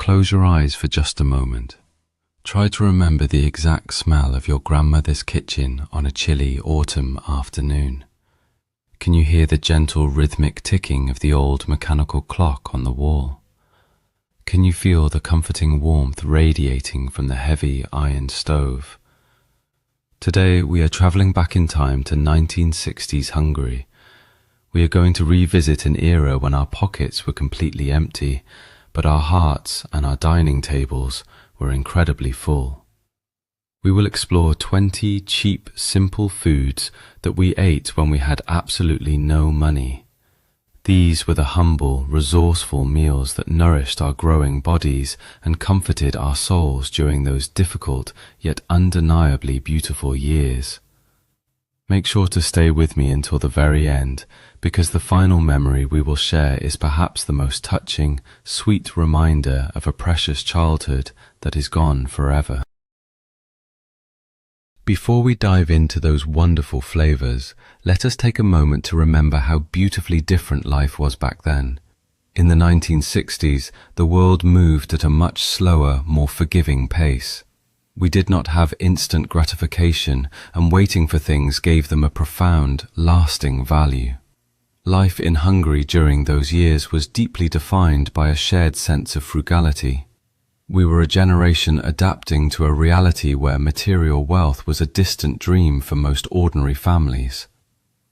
close your eyes for just a moment. Try to remember the exact smell of your grandmother's kitchen on a chilly autumn afternoon. Can you hear the gentle rhythmic ticking of the old mechanical clock on the wall? Can you feel the comforting warmth radiating from the heavy iron stove? Today we are traveling back in time to 1960s Hungary. We are going to revisit an era when our pockets were completely empty, but our hearts and our dining tables were incredibly full. We will explore 20 cheap, simple foods that we ate when we had absolutely no money. These were the humble, resourceful meals that nourished our growing bodies and comforted our souls during those difficult yet undeniably beautiful years. Make sure to stay with me until the very end, because the final memory we will share is perhaps the most touching, sweet reminder of a precious childhood that is gone forever. Before we dive into those wonderful flavors, let us take a moment to remember how beautifully different life was back then. In the 1960s, the world moved at a much slower, more forgiving pace. We did not have instant gratification, and waiting for things gave them a profound, lasting value. Life in Hungary during those years was deeply defined by a shared sense of frugality. We were a generation adapting to a reality where material wealth was a distant dream for most ordinary families.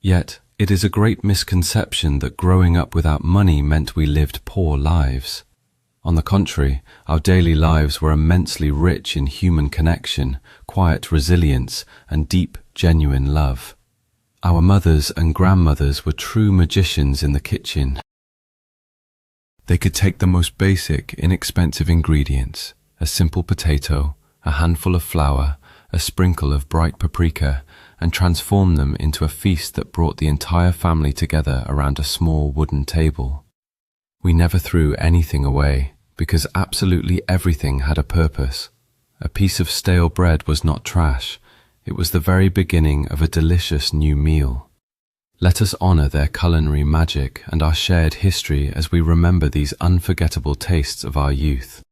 Yet, it is a great misconception that growing up without money meant we lived poor lives. On the contrary, our daily lives were immensely rich in human connection, quiet resilience, and deep, genuine love. Our mothers and grandmothers were true magicians in the kitchen. They could take the most basic, inexpensive ingredients, a simple potato, a handful of flour, a sprinkle of bright paprika, and transform them into a feast that brought the entire family together around a small wooden table. We never threw anything away, because absolutely everything had a purpose. A piece of stale bread was not trash. It was the very beginning of a delicious new meal. Let us honor their culinary magic and our shared history as we remember these unforgettable tastes of our youth.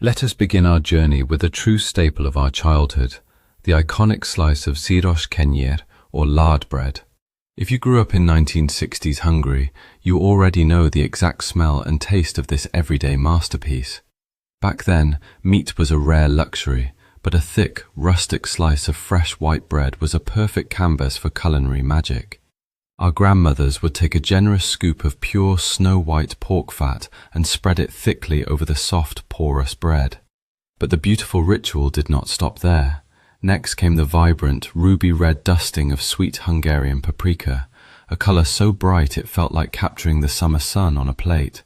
Let us begin our journey with a true staple of our childhood, the iconic slice of zsíros kenyér, or lard bread. If you grew up in 1960s Hungary, you already know the exact smell and taste of this everyday masterpiece. Back then, meat was a rare luxury, but a thick, rustic slice of fresh white bread was a perfect canvas for culinary magic. Our grandmothers would take a generous scoop of pure snow-white pork fat and spread it thickly over the soft, porous bread. But the beautiful ritual did not stop there. Next came the vibrant, ruby-red dusting of sweet Hungarian paprika, a color so bright it felt like capturing the summer sun on a plate.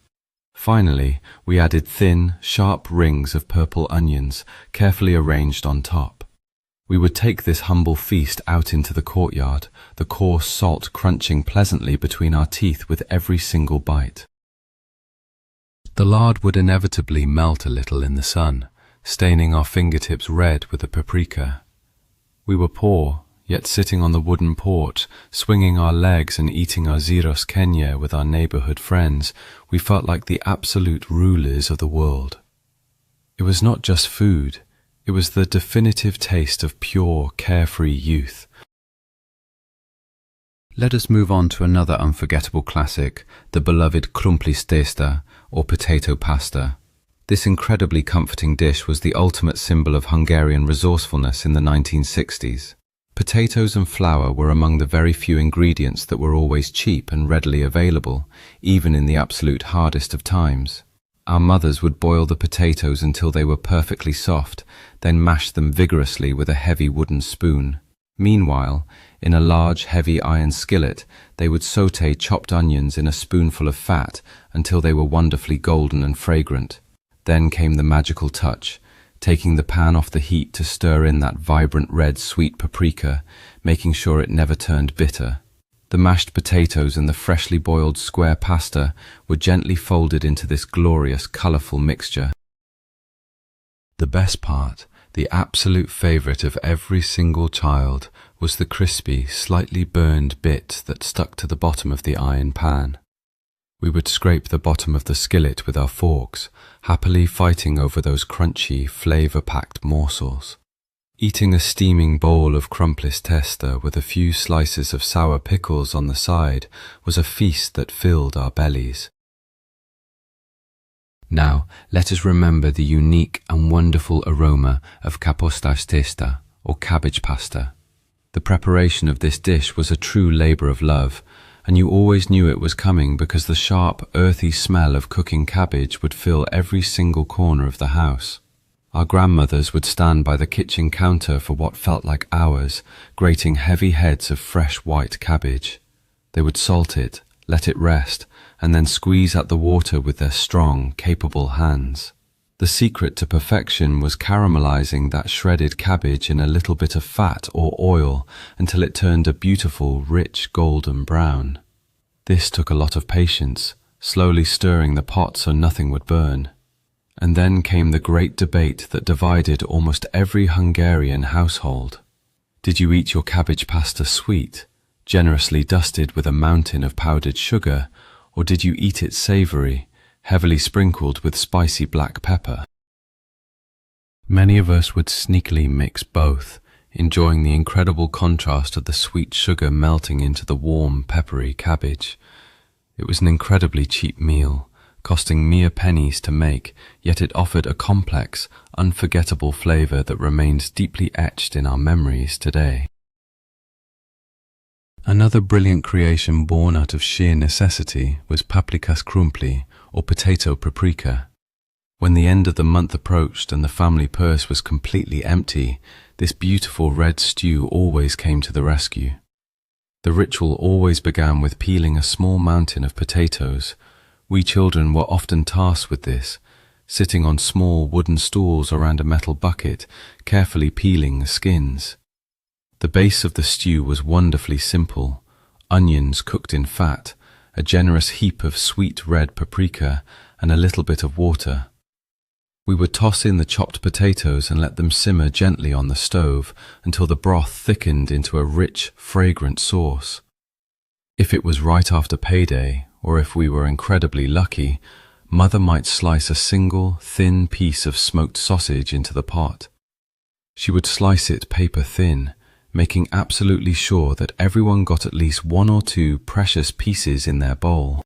Finally, we added thin, sharp rings of purple onions, carefully arranged on top. We would take this humble feast out into the courtyard, the coarse salt crunching pleasantly between our teeth with every single bite. The lard would inevitably melt a little in the sun, staining our fingertips red with the paprika. We were poor, yet sitting on the wooden porch, swinging our legs and eating our zsíros kenyér with our neighborhood friends, we felt like the absolute rulers of the world. It was not just food, it was the definitive taste of pure, carefree youth. Let us move on to another unforgettable classic, the beloved krumplistesta, or potato pasta. This incredibly comforting dish was the ultimate symbol of Hungarian resourcefulness in the 1960s. Potatoes and flour were among the very few ingredients that were always cheap and readily available, even in the absolute hardest of times. Our mothers would boil the potatoes until they were perfectly soft, then mash them vigorously with a heavy wooden spoon. Meanwhile, in a large, heavy iron skillet, they would sauté chopped onions in a spoonful of fat until they were wonderfully golden and fragrant. Then came the magical touch, taking the pan off the heat to stir in that vibrant red sweet paprika, making sure it never turned bitter. The mashed potatoes and the freshly boiled square pasta were gently folded into this glorious, colorful mixture. The best part, the absolute favorite of every single child, was the crispy, slightly burned bit that stuck to the bottom of the iron pan. We would scrape the bottom of the skillet with our forks, happily fighting over those crunchy, flavor-packed morsels. Eating a steaming bowl of crumpless testa with a few slices of sour pickles on the side was a feast that filled our bellies. Now, let us remember the unique and wonderful aroma of kapostas testa, or cabbage pasta. The preparation of this dish was a true labor of love, and you always knew it was coming because the sharp, earthy smell of cooking cabbage would fill every single corner of the house. Our grandmothers would stand by the kitchen counter for what felt like hours, grating heavy heads of fresh white cabbage. They would salt it, let it rest, and then squeeze out the water with their strong, capable hands. The secret to perfection was caramelizing that shredded cabbage in a little bit of fat or oil until it turned a beautiful, rich golden brown. This took a lot of patience, slowly stirring the pot so nothing would burn. And then came the great debate that divided almost every Hungarian household. Did you eat your cabbage pasta sweet, generously dusted with a mountain of powdered sugar, or did you eat it savory, heavily sprinkled with spicy black pepper? Many of us would sneakily mix both, enjoying the incredible contrast of the sweet sugar melting into the warm, peppery cabbage. It was an incredibly cheap meal, costing mere pennies to make, yet it offered a complex, unforgettable flavor that remains deeply etched in our memories today. Another brilliant creation born out of sheer necessity was paprikas krumpli, or potato paprika. When the end of the month approached and the family purse was completely empty, this beautiful red stew always came to the rescue. The ritual always began with peeling a small mountain of potatoes. We children were often tasked with this, sitting on small wooden stools around a metal bucket, carefully peeling the skins. The base of the stew was wonderfully simple: onions cooked in fat, a generous heap of sweet red paprika, and a little bit of water. We would toss in the chopped potatoes and let them simmer gently on the stove until the broth thickened into a rich, fragrant sauce. If it was right after payday, or if we were incredibly lucky, Mother might slice a single, thin piece of smoked sausage into the pot. She would slice it paper thin, making absolutely sure that everyone got at least one or two precious pieces in their bowl.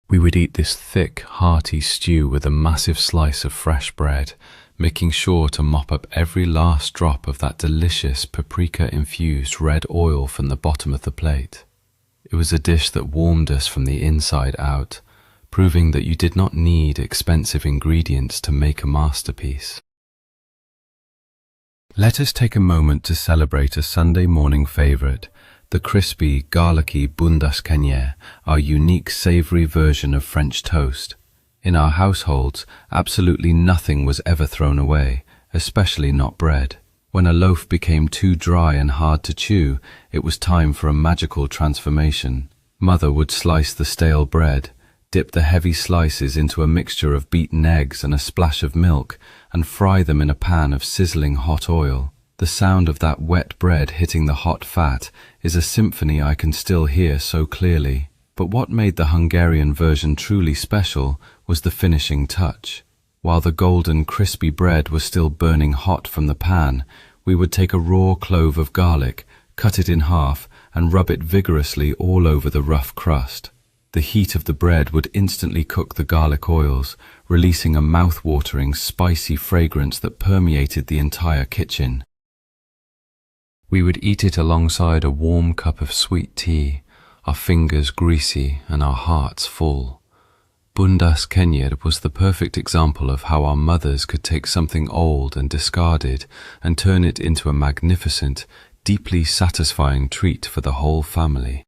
We would eat this thick, hearty stew with a massive slice of fresh bread, making sure to mop up every last drop of that delicious paprika-infused red oil from the bottom of the plate. It was a dish that warmed us from the inside out, proving that you did not need expensive ingredients to make a masterpiece. Let us take a moment to celebrate a Sunday morning favorite, the crispy, garlicky bundaskenie, our unique savory version of French toast. In our households, absolutely nothing was ever thrown away, especially not bread. When a loaf became too dry and hard to chew, it was time for a magical transformation. Mother would slice the stale bread, dip the heavy slices into a mixture of beaten eggs and a splash of milk, and fry them in a pan of sizzling hot oil. The sound of that wet bread hitting the hot fat is a symphony I can still hear so clearly. But what made the Hungarian version truly special was the finishing touch. While the golden, crispy bread was still burning hot from the pan, we would take a raw clove of garlic, cut it in half, and rub it vigorously all over the rough crust. The heat of the bread would instantly cook the garlic oils, releasing a mouth-watering, spicy fragrance that permeated the entire kitchen. We would eat it alongside a warm cup of sweet tea, our fingers greasy and our hearts full. Bundaskenie was the perfect example of how our mothers could take something old and discarded and turn it into a magnificent, deeply satisfying treat for the whole family.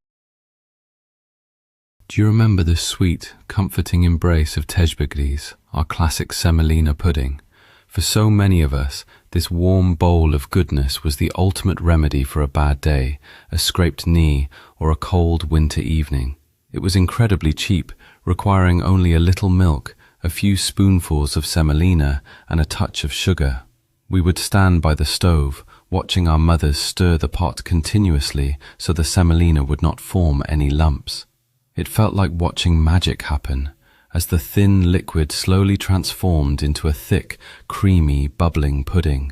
Do you remember the sweet, comforting embrace of tejbegris, our classic semolina pudding? For so many of us, this warm bowl of goodness was the ultimate remedy for a bad day, a scraped knee, or a cold winter evening. It was incredibly cheap, requiring only a little milk, a few spoonfuls of semolina, and a touch of sugar. We would stand by the stove, watching our mothers stir the pot continuously so the semolina would not form any lumps. It felt like watching magic happen, as the thin liquid slowly transformed into a thick, creamy, bubbling pudding.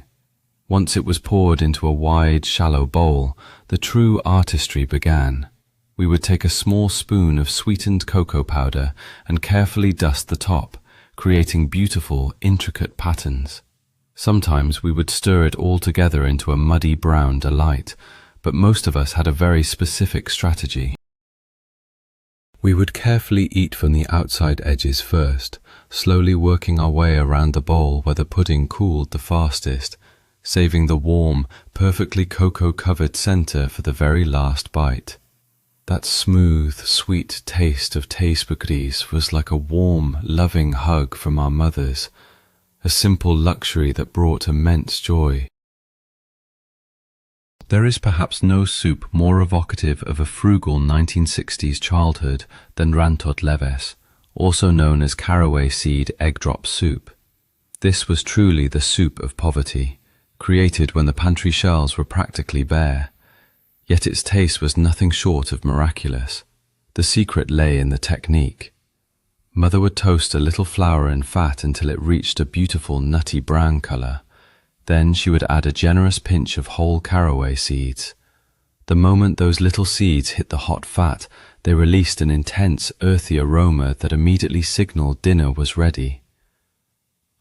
Once it was poured into a wide, shallow bowl, the true artistry began. We would take a small spoon of sweetened cocoa powder and carefully dust the top, creating beautiful, intricate patterns. Sometimes we would stir it all together into a muddy brown delight, but most of us had a very specific strategy. We would carefully eat from the outside edges first, slowly working our way around the bowl where the pudding cooled the fastest, saving the warm, perfectly cocoa-covered center for the very last bite. That smooth, sweet taste of tastebuckries was like a warm, loving hug from our mothers, a simple luxury that brought immense joy. There is perhaps no soup more evocative of a frugal 1960s childhood than rantot leves, also known as caraway seed egg drop soup. This was truly the soup of poverty, created when the pantry shelves were practically bare. Yet its taste was nothing short of miraculous. The secret lay in the technique. Mother would toast a little flour in fat until it reached a beautiful nutty brown color. Then she would add a generous pinch of whole caraway seeds. The moment those little seeds hit the hot fat, they released an intense, earthy aroma that immediately signaled dinner was ready.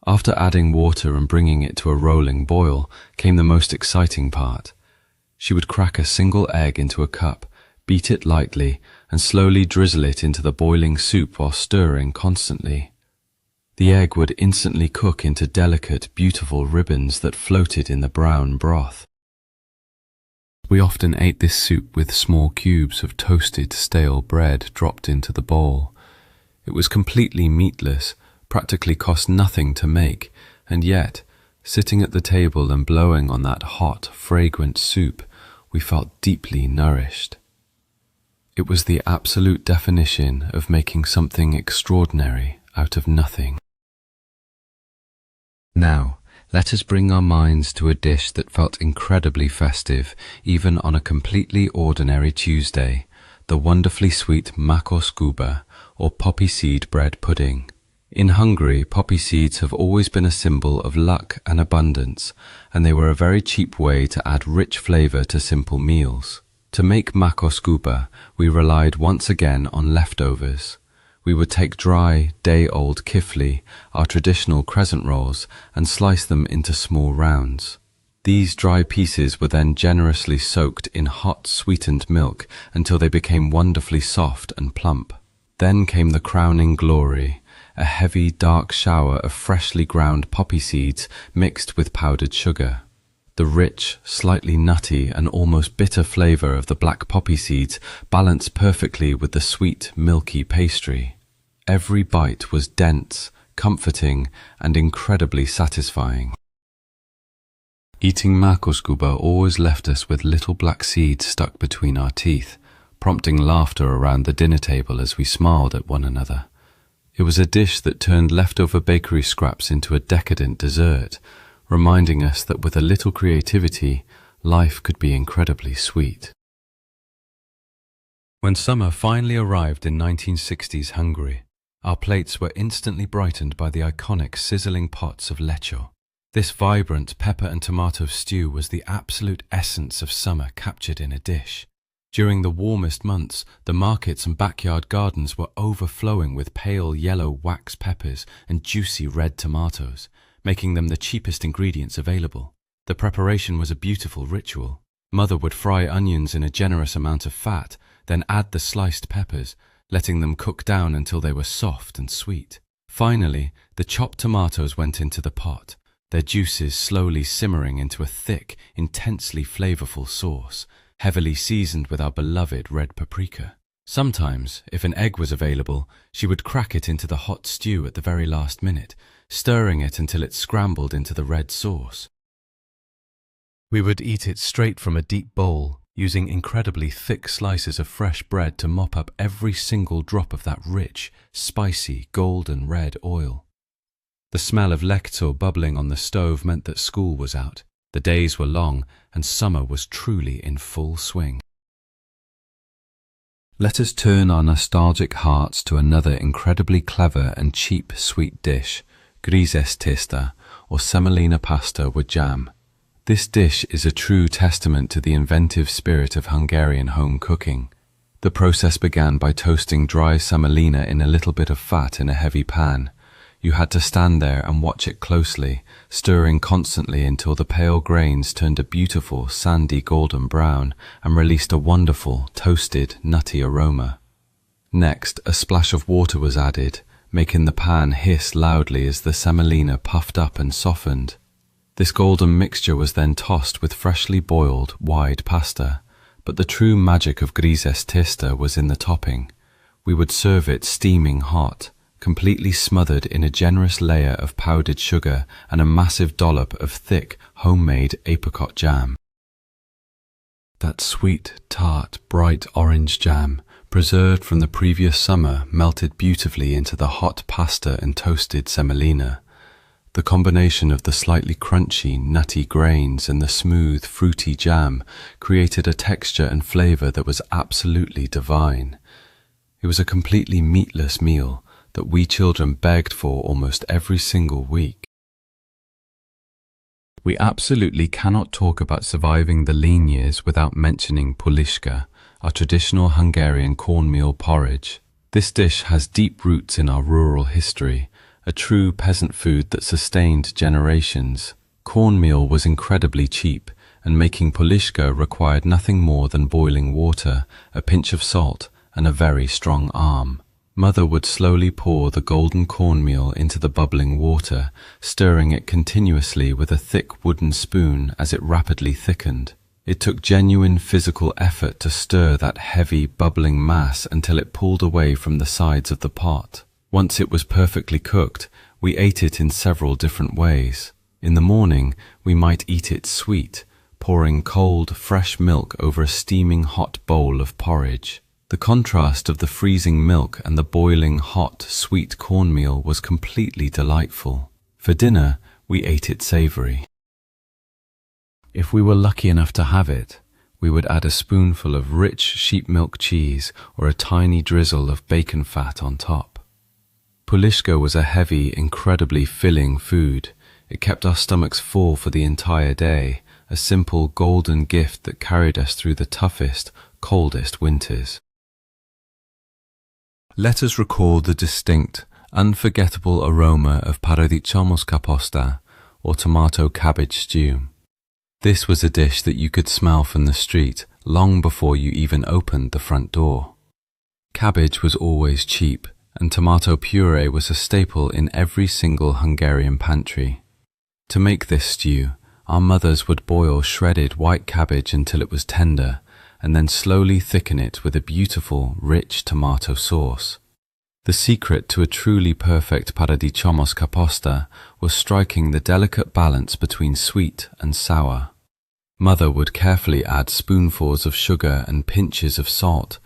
After adding water and bringing it to a rolling boil came the most exciting part. She would crack a single egg into a cup, beat it lightly, and slowly drizzle it into the boiling soup while stirring constantly. The egg would instantly cook into delicate, beautiful ribbons that floated in the brown broth. We often ate this soup with small cubes of toasted, stale bread dropped into the bowl. It was completely meatless, practically cost nothing to make, and yet, sitting at the table and blowing on that hot, fragrant soup, we felt deeply nourished. It was the absolute definition of making something extraordinary out of nothing. Now, let us bring our minds to a dish that felt incredibly festive, even on a completely ordinary Tuesday, the wonderfully sweet mákos guba, or poppy seed bread pudding. In Hungary, poppy seeds have always been a symbol of luck and abundance, and they were a very cheap way to add rich flavor to simple meals. To make mákos guba, we relied once again on leftovers. We would take dry, day-old kifli, our traditional crescent rolls, and slice them into small rounds. These dry pieces were then generously soaked in hot, sweetened milk until they became wonderfully soft and plump. Then came the crowning glory, a heavy, dark shower of freshly ground poppy seeds mixed with powdered sugar. The rich, slightly nutty and almost bitter flavor of the black poppy seeds balanced perfectly with the sweet, milky pastry. Every bite was dense, comforting, and incredibly satisfying. Eating mákos guba always left us with little black seeds stuck between our teeth, prompting laughter around the dinner table as we smiled at one another. It was a dish that turned leftover bakery scraps into a decadent dessert, reminding us that with a little creativity, life could be incredibly sweet. When summer finally arrived in 1960s Hungary, our plates were instantly brightened by the iconic sizzling pots of lecho. This vibrant pepper and tomato stew was the absolute essence of summer captured in a dish. During the warmest months, the markets and backyard gardens were overflowing with pale yellow wax peppers and juicy red tomatoes, making them the cheapest ingredients available. The preparation was a beautiful ritual. Mother would fry onions in a generous amount of fat, then add the sliced peppers, letting them cook down until they were soft and sweet. Finally, the chopped tomatoes went into the pot, their juices slowly simmering into a thick, intensely flavorful sauce, heavily seasoned with our beloved red paprika. Sometimes, if an egg was available, she would crack it into the hot stew at the very last minute, stirring it until it scrambled into the red sauce. We would eat it straight from a deep bowl, using incredibly thick slices of fresh bread to mop up every single drop of that rich, spicy, golden red oil. The smell of lekco bubbling on the stove meant that school was out. The days were long, and summer was truly in full swing. Let us turn our nostalgic hearts to another incredibly clever and cheap sweet dish, grizes testa, or semolina pasta with jam. This dish is a true testament to the inventive spirit of Hungarian home cooking. The process began by toasting dry semolina in a little bit of fat in a heavy pan. You had to stand there and watch it closely, stirring constantly until the pale grains turned a beautiful, sandy golden brown and released a wonderful, toasted, nutty aroma. Next, a splash of water was added, making the pan hiss loudly as the semolina puffed up and softened. This golden mixture was then tossed with freshly boiled, wide pasta, but the true magic of grizes testa was in the topping. We would serve it steaming hot, completely smothered in a generous layer of powdered sugar and a massive dollop of thick, homemade apricot jam. That sweet, tart, bright orange jam, preserved from the previous summer, melted beautifully into the hot pasta and toasted semolina. The combination of the slightly crunchy, nutty grains and the smooth, fruity jam created a texture and flavor that was absolutely divine. It was a completely meatless meal that we children begged for almost every single week. We absolutely cannot talk about surviving the lean years without mentioning puliška, our traditional Hungarian cornmeal porridge. This dish has deep roots in our rural history, a true peasant food that sustained generations. Cornmeal was incredibly cheap, and making puliška required nothing more than boiling water, a pinch of salt, and a very strong arm. Mother would slowly pour the golden cornmeal into the bubbling water, stirring it continuously with a thick wooden spoon as it rapidly thickened. It took genuine physical effort to stir that heavy, bubbling mass until it pulled away from the sides of the pot. Once it was perfectly cooked, we ate it in several different ways. In the morning, we might eat it sweet, pouring cold, fresh milk over a steaming hot bowl of porridge. The contrast of the freezing milk and the boiling hot, sweet cornmeal was completely delightful. For dinner, we ate it savory. If we were lucky enough to have it, we would add a spoonful of rich sheep milk cheese or a tiny drizzle of bacon fat on top. Puliška was a heavy, incredibly filling food. It kept our stomachs full for the entire day, a simple golden gift that carried us through the toughest, coldest winters. Let us recall the distinct, unforgettable aroma of paradicamos kaposta, or tomato cabbage stew. This was a dish that you could smell from the street long before you even opened the front door. Cabbage was always cheap, and tomato puree was a staple in every single Hungarian pantry. To make this stew, our mothers would boil shredded white cabbage until it was tender, and then slowly thicken it with a beautiful, rich tomato sauce. The secret to a truly perfect paradicamos kaposta was striking the delicate balance between sweet and sour. Mother would carefully add spoonfuls of sugar and pinches of salt,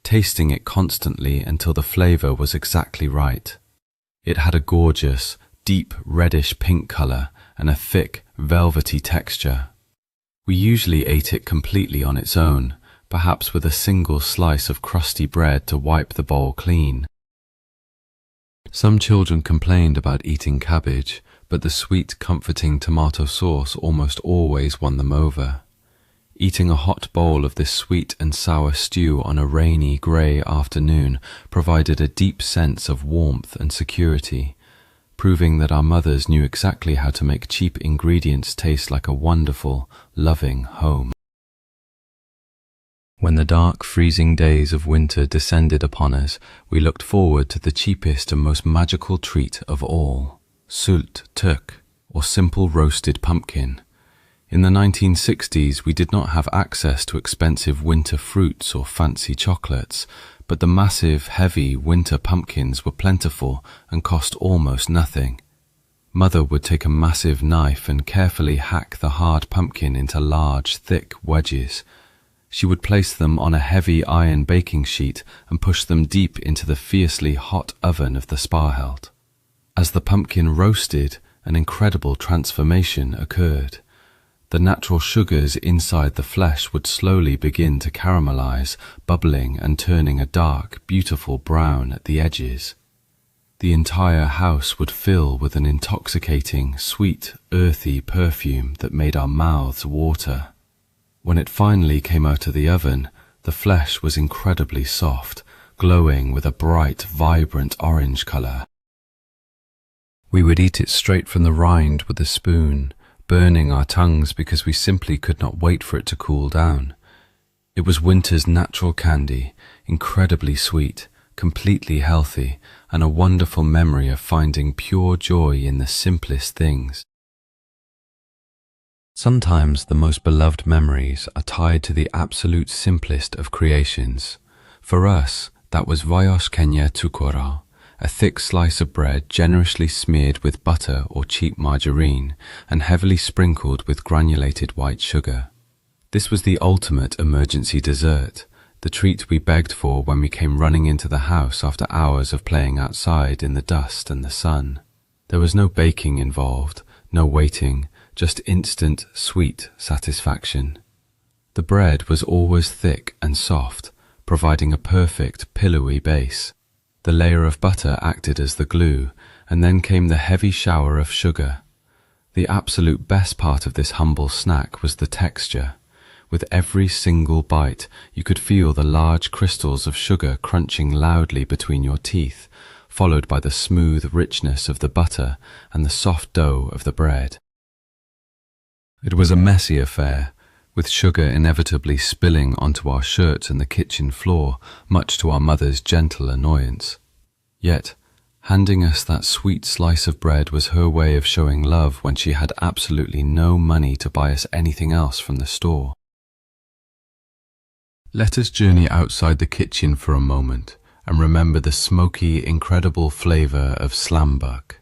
tasting it constantly until the flavor was exactly right. It had a gorgeous, deep reddish pink color and a thick, velvety texture. We usually ate it completely on its own, perhaps with a single slice of crusty bread to wipe the bowl clean. Some children complained about eating cabbage, but the sweet, comforting tomato sauce almost always won them over. Eating a hot bowl of this sweet and sour stew on a rainy, grey afternoon provided a deep sense of warmth and security, proving that our mothers knew exactly how to make cheap ingredients taste like a wonderful, loving home. When the dark, freezing days of winter descended upon us, we looked forward to the cheapest and most magical treat of all, sült tök, or simple roasted pumpkin. In the 1960s, we did not have access to expensive winter fruits or fancy chocolates, but the massive, heavy winter pumpkins were plentiful and cost almost nothing. Mother would take a massive knife and carefully hack the hard pumpkin into large, thick wedges. She would place them on a heavy iron baking sheet and push them deep into the fiercely hot oven of the sparhelt. As the pumpkin roasted, an incredible transformation occurred. The natural sugars inside the flesh would slowly begin to caramelize, bubbling and turning a dark, beautiful brown at the edges. The entire house would fill with an intoxicating, sweet, earthy perfume that made our mouths water. When it finally came out of the oven, the flesh was incredibly soft, glowing with a bright, vibrant orange color. We would eat it straight from the rind with a spoon, burning our tongues because we simply could not wait for it to cool down. It was winter's natural candy, incredibly sweet, completely healthy, and a wonderful memory of finding pure joy in the simplest things. Sometimes the most beloved memories are tied to the absolute simplest of creations. For us, that was Vajos Kenya Tukora, a thick slice of bread generously smeared with butter or cheap margarine and heavily sprinkled with granulated white sugar. This was the ultimate emergency dessert, the treat we begged for when we came running into the house after hours of playing outside in the dust and the sun. There was no baking involved, no waiting, just instant, sweet satisfaction. The bread was always thick and soft, providing a perfect, pillowy base. The layer of butter acted as the glue, and then came the heavy shower of sugar. The absolute best part of this humble snack was the texture. With every single bite, you could feel the large crystals of sugar crunching loudly between your teeth, followed by the smooth richness of the butter and the soft dough of the bread. It was a messy affair, with sugar inevitably spilling onto our shirts and the kitchen floor, much to our mother's gentle annoyance. Yet, handing us that sweet slice of bread was her way of showing love when she had absolutely no money to buy us anything else from the store. Let us journey outside the kitchen for a moment and remember the smoky, incredible flavor of slambuk.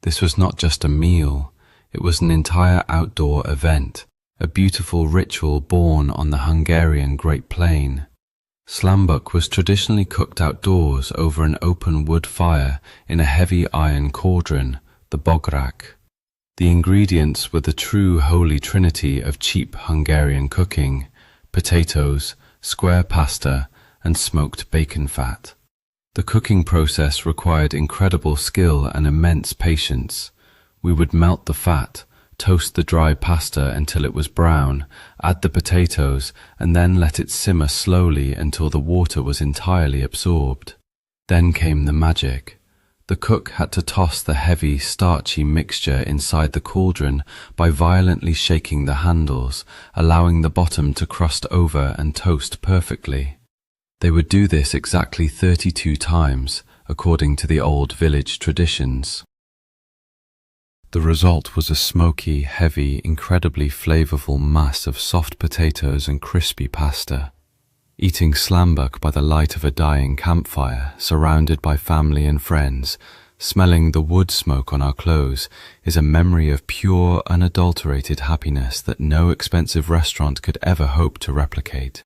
This was not just a meal, it was an entire outdoor event, a beautiful ritual born on the Hungarian Great Plain. Slambuk was traditionally cooked outdoors over an open wood fire in a heavy iron cauldron, the bograk. The ingredients were the true holy trinity of cheap Hungarian cooking: potatoes, square pasta, and smoked bacon fat. The cooking process required incredible skill and immense patience. We would melt the fat, toast the dry pasta until it was brown, add the potatoes, and then let it simmer slowly until the water was entirely absorbed. Then came the magic. The cook had to toss the heavy, starchy mixture inside the cauldron by violently shaking the handles, allowing the bottom to crust over and toast perfectly. They would do this exactly 32 times, according to the old village traditions. The result was a smoky, heavy, incredibly flavorful mass of soft potatoes and crispy pasta. Eating slambuk by the light of a dying campfire, surrounded by family and friends, smelling the wood smoke on our clothes, is a memory of pure, unadulterated happiness that no expensive restaurant could ever hope to replicate.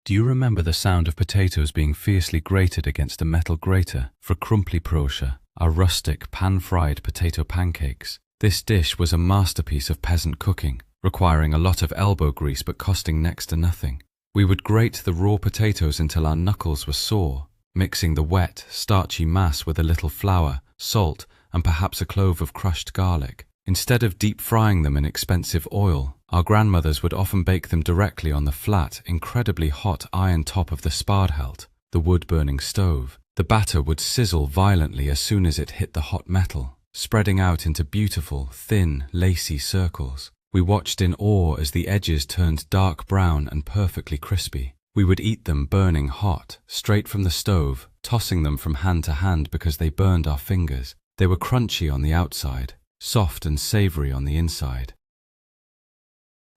Do you remember the sound of potatoes being fiercely grated against a metal grater for krumpli prosha, our rustic, pan-fried potato pancakes? This dish was a masterpiece of peasant cooking, requiring a lot of elbow grease but costing next to nothing. We would grate the raw potatoes until our knuckles were sore, mixing the wet, starchy mass with a little flour, salt, and perhaps a clove of crushed garlic. Instead of deep frying them in expensive oil, our grandmothers would often bake them directly on the flat, incredibly hot iron top of the spadhelt, the wood-burning stove. The batter would sizzle violently as soon as it hit the hot metal, spreading out into beautiful, thin, lacy circles. We watched in awe as the edges turned dark brown and perfectly crispy. We would eat them burning hot, straight from the stove, tossing them from hand to hand because they burned our fingers. They were crunchy on the outside, soft and savory on the inside.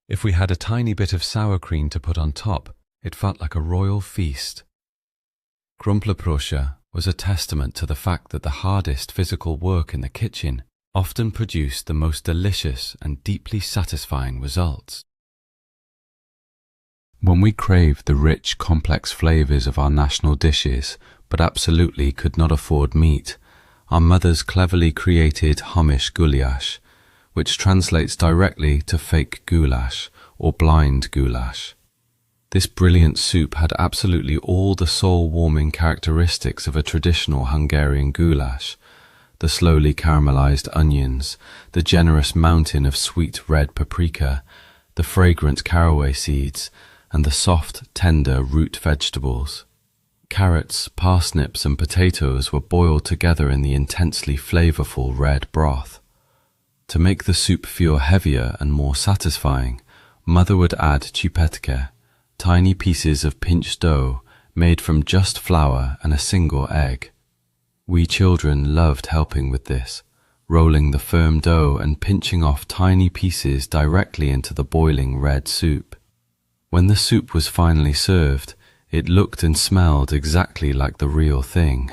If we had a tiny bit of sour cream to put on top, it felt like a royal feast. Krumpli prosha was a testament to the fact that the hardest physical work in the kitchen often produced the most delicious and deeply satisfying results. When we craved the rich, complex flavors of our national dishes, but absolutely could not afford meat, our mothers cleverly created homish goulash, which translates directly to fake goulash or blind goulash. This brilliant soup had absolutely all the soul-warming characteristics of a traditional Hungarian goulash: the slowly caramelized onions, the generous mountain of sweet red paprika, the fragrant caraway seeds, and the soft, tender root vegetables. Carrots, parsnips, and potatoes were boiled together in the intensely flavorful red broth. To make the soup feel heavier and more satisfying, Mother would add chipetke, tiny pieces of pinched dough made from just flour and a single egg. We children loved helping with this, rolling the firm dough and pinching off tiny pieces directly into the boiling red soup. When the soup was finally served, it looked and smelled exactly like the real thing.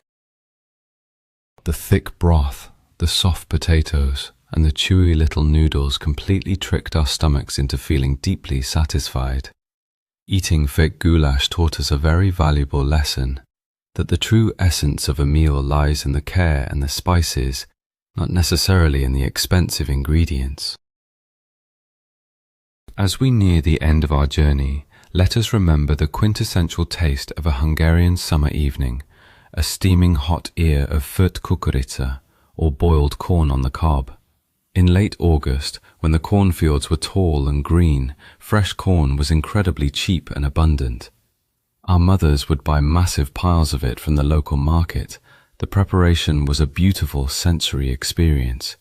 The thick broth, the soft potatoes, and the chewy little noodles completely tricked our stomachs into feeling deeply satisfied. Eating fake goulash taught us a very valuable lesson, that the true essence of a meal lies in the care and the spices, not necessarily in the expensive ingredients. As we near the end of our journey, let us remember the quintessential taste of a Hungarian summer evening, a steaming hot ear of furt kukurica, or boiled corn on the cob. In late August, when the cornfields were tall and green, fresh corn was incredibly cheap and abundant. Our mothers would buy massive piles of it from the local market. The preparation was a beautiful sensory experience.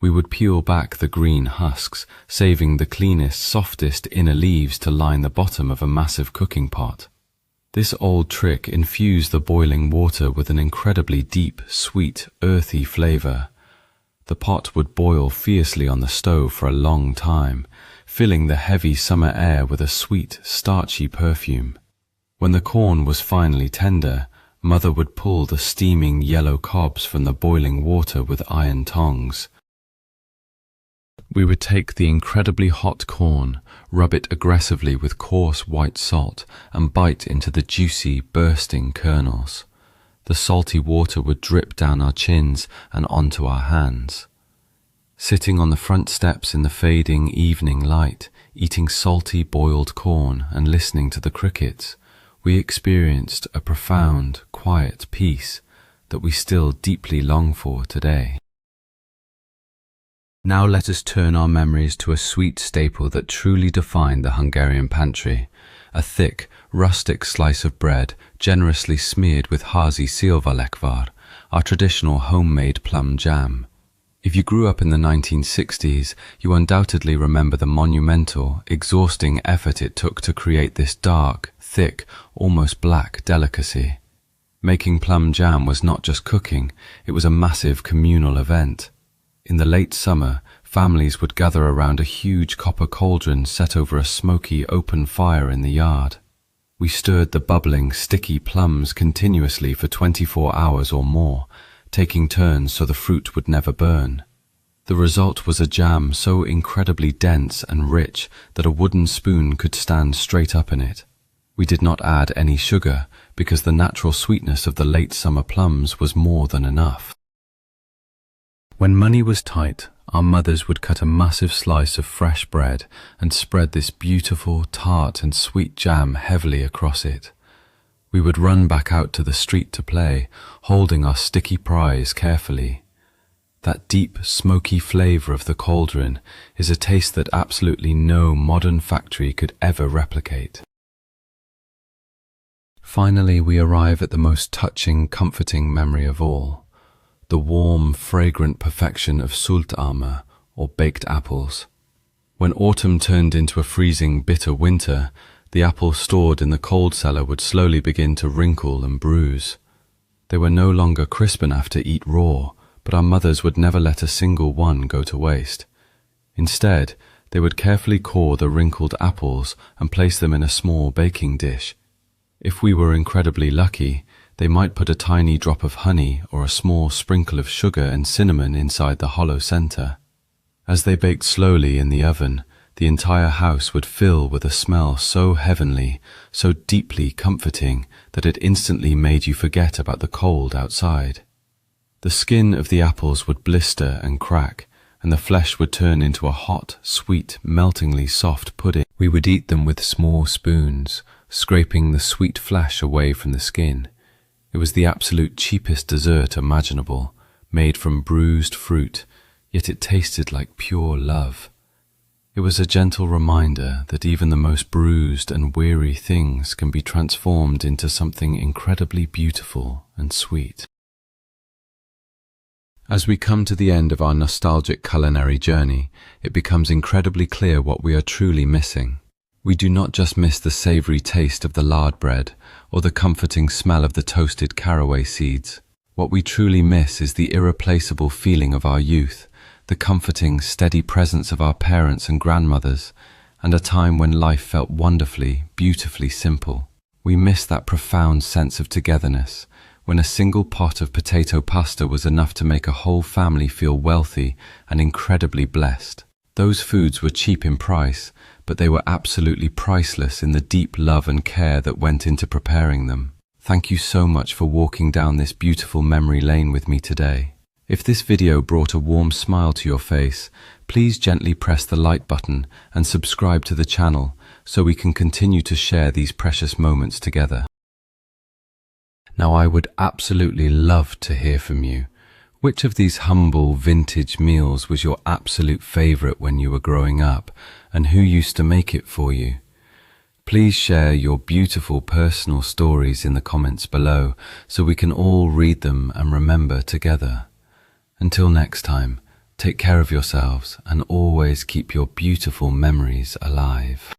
We would peel back the green husks, saving the cleanest, softest inner leaves to line the bottom of a massive cooking pot. This old trick infused the boiling water with an incredibly deep, sweet, earthy flavor. The pot would boil fiercely on the stove for a long time, filling the heavy summer air with a sweet, starchy perfume. When the corn was finally tender, Mother would pull the steaming yellow cobs from the boiling water with iron tongs. We would take the incredibly hot corn, rub it aggressively with coarse white salt, and bite into the juicy, bursting kernels. The salty water would drip down our chins and onto our hands. Sitting on the front steps in the fading evening light, eating salty boiled corn and listening to the crickets, we experienced a profound, quiet peace that we still deeply long for today. Now let us turn our memories to a sweet staple that truly defined the Hungarian pantry, a thick, rustic slice of bread generously smeared with házi szilvalekvár, our traditional homemade plum jam. If you grew up in the 1960s, you undoubtedly remember the monumental, exhausting effort it took to create this dark, thick, almost black delicacy. Making plum jam was not just cooking, it was a massive communal event. In the late summer, families would gather around a huge copper cauldron set over a smoky, open fire in the yard. We stirred the bubbling, sticky plums continuously for 24 hours or more, taking turns so the fruit would never burn. The result was a jam so incredibly dense and rich that a wooden spoon could stand straight up in it. We did not add any sugar because the natural sweetness of the late summer plums was more than enough. When money was tight, our mothers would cut a massive slice of fresh bread and spread this beautiful, tart and sweet jam heavily across it. We would run back out to the street to play, holding our sticky prize carefully. That deep, smoky flavor of the cauldron is a taste that absolutely no modern factory could ever replicate. Finally, we arrive at the most touching, comforting memory of all, the warm, fragrant perfection of sultama, or baked apples. When autumn turned into a freezing, bitter winter, the apples stored in the cold cellar would slowly begin to wrinkle and bruise. They were no longer crisp enough to eat raw, but our mothers would never let a single one go to waste. Instead, they would carefully core the wrinkled apples and place them in a small baking dish. If we were incredibly lucky, they might put a tiny drop of honey or a small sprinkle of sugar and cinnamon inside the hollow center. As they baked slowly in the oven, the entire house would fill with a smell so heavenly, so deeply comforting, that it instantly made you forget about the cold outside. The skin of the apples would blister and crack, and the flesh would turn into a hot, sweet, meltingly soft pudding. We would eat them with small spoons, scraping the sweet flesh away from the skin. It was the absolute cheapest dessert imaginable, made from bruised fruit, yet it tasted like pure love. It was a gentle reminder that even the most bruised and weary things can be transformed into something incredibly beautiful and sweet. As we come to the end of our nostalgic culinary journey, it becomes incredibly clear what we are truly missing. We do not just miss the savory taste of the lard bread or the comforting smell of the toasted caraway seeds. What we truly miss is the irreplaceable feeling of our youth, the comforting, steady presence of our parents and grandmothers, and a time when life felt wonderfully, beautifully simple. We miss that profound sense of togetherness, when a single pot of potato pasta was enough to make a whole family feel wealthy and incredibly blessed. Those foods were cheap in price, but they were absolutely priceless in the deep love and care that went into preparing them. Thank you so much for walking down this beautiful memory lane with me today. If this video brought a warm smile to your face, please gently press the like button and subscribe to the channel so we can continue to share these precious moments together. Now, I would absolutely love to hear from you. Which of these humble vintage meals was your absolute favorite when you were growing up, and who used to make it for you? Please share your beautiful personal stories in the comments below so we can all read them and remember together. Until next time, take care of yourselves and always keep your beautiful memories alive.